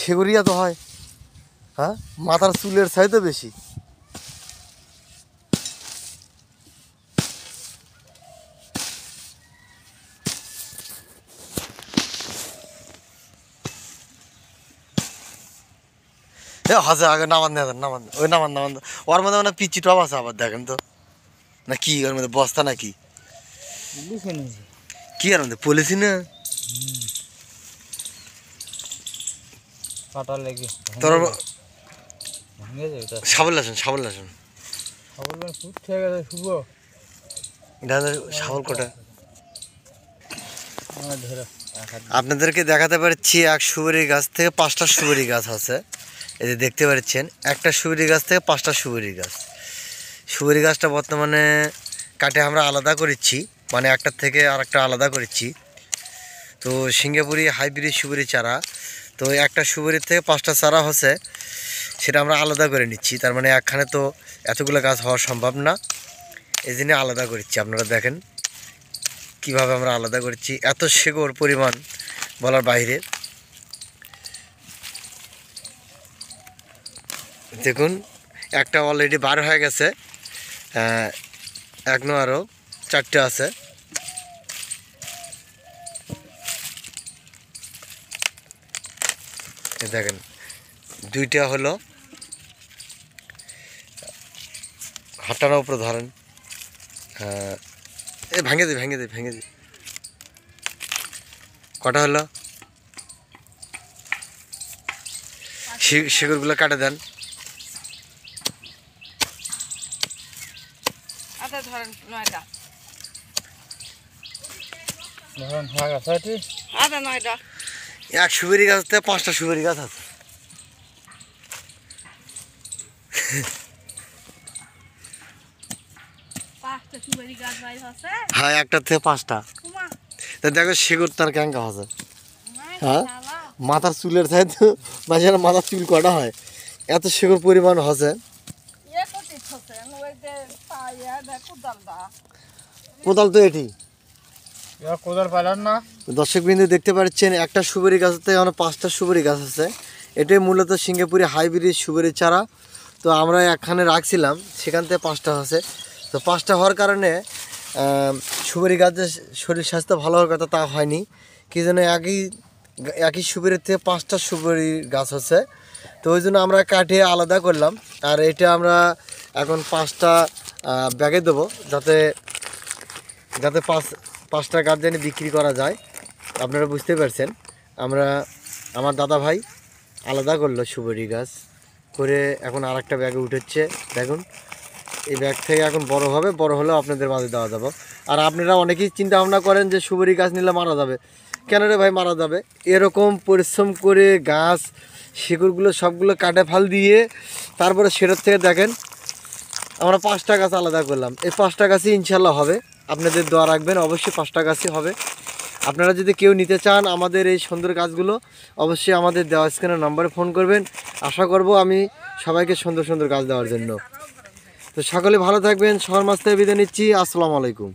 সেগুড়িয়া তো হয়, হ্যাঁ মাথার চুলের চাইতে বেশি। হাসে আগে নামান নামান ওই নামান নামান ওর মধ্যে মানে পিচি টপ আছে আবার দেখেন তো না কি ওর মধ্যে বস্তা নাকি কি আর মধ্যে পলিসি না তোর সাবল আসুন সাবল আসুন সাবল কটা আপনাদেরকে দেখাতে পারছি এক সুপারি গাছ থেকে 5টা সুপারি গাছ আছে। এই যে দেখতে পাচ্ছেন একটা সুপারি গাছ থেকে 5টা সুপারি গাছ। সুপারি গাছটা বর্তমানে কাটে আমরা আলাদা করেছি, মানে একটার থেকে আরেকটা আলাদা করেছি। তো সিঙ্গাপুরি হাইব্রিড সুপারি চারা, তো একটা সুপারির থেকে 5টা চারা হচ্ছে, সেটা আমরা আলাদা করে নিচ্ছি। তার মানে একখানে তো এতগুলো গাছ হওয়া সম্ভব না, এই জন্য আলাদা করছি। আপনারা দেখেন কিভাবে আমরা আলাদা করছি, এত শিকড় পরিমাণ বলার বাইরে। দেখুন একটা অলরেডি বার হয়ে গেছে, এখনো আরও 4টে আছে। দেখেন 2টা হলো, হাঁটানোর উপরে ধরেন, এ ভেঙে দিই ভেঙে দিই ভেঙে দিই। কটা হলো? শিকড়গুলো কাটে দেন। এক সুপারি গাছ থেকে 5টা সুপারি গাছ আছে। হ্যাঁ একটা থেকে 5টা। তা দেখো শিকড় তার ক্যাঙ্কা আছে, হ্যাঁ মাথার চুলের চাইতে মাঝে মাথার চুল কটা হয়, এত শিকড় পরিমাণ হচ্ছে। কোদাল তো এটি দর্শক বিন্দু দেখতে পাচ্ছেন একটা সুপারি গাছ থেকে 5টা সুপারি গাছ আছে। এটাই মূলত সিঙ্গাপুরি হাইব্রিড সুপারি চারা। তো আমরা একখানে রাখছিলাম, সেখান থেকে 5টা আছে। তো 5টা হওয়ার কারণে সুপারি গাছের শরীর স্বাস্থ্য ভালো হওয়ার কথা তা হয়নি, কি যেন একই সুপারির থেকে 5টা সুপারি গাছ হচ্ছে। তো ওই জন্য আমরা কাটিয়ে আলাদা করলাম। আর এটা আমরা এখন 5টা ব্যাগে দেবো, যাতে 5টা গাছ যেন বিক্রি করা যায়। আপনারা বুঝতে পারছেন, আমার দাদা ভাই আলাদা করলো সুপারি গাছ করে, এখন আরেকটা ব্যাগে উঠেছে। দেখুন এই ব্যাগ থেকে এখন বড় হবে, বড় হলেও আপনাদের মাঝে দেওয়া যাবে। আর আপনারা অনেকেই চিন্তা ভাবনা করেন যে সুপারি গাছ নিলে মারা যাবে। কেন রে ভাই মারা যাবে? এরকম পরিশ্রম করে গাছ শিকড়গুলো সবগুলো কাটে ফাল দিয়ে তারপরে সেটার থেকে দেখেন আমরা 5টা গাছ আলাদা করলাম। এই 5টা গাছই ইনশাল্লাহ হবে, আপনাদের দোয়া রাখবেন, অবশ্যই 5টা গাছই হবে। আপনারা যদি কেউ নিতে চান আমাদের এই সুন্দর গাছগুলো, অবশ্যই আমাদের দেওয়া স্ক্রিনের নম্বরে ফোন করবেন। আশা করব আমি সবাইকে সুন্দর সুন্দর গাছ দেওয়ার জন্য। তো সকলে ভালো থাকবেন, সবার মাঝ থেকে বিদায় নিচ্ছি। আসসালামু আলাইকুম।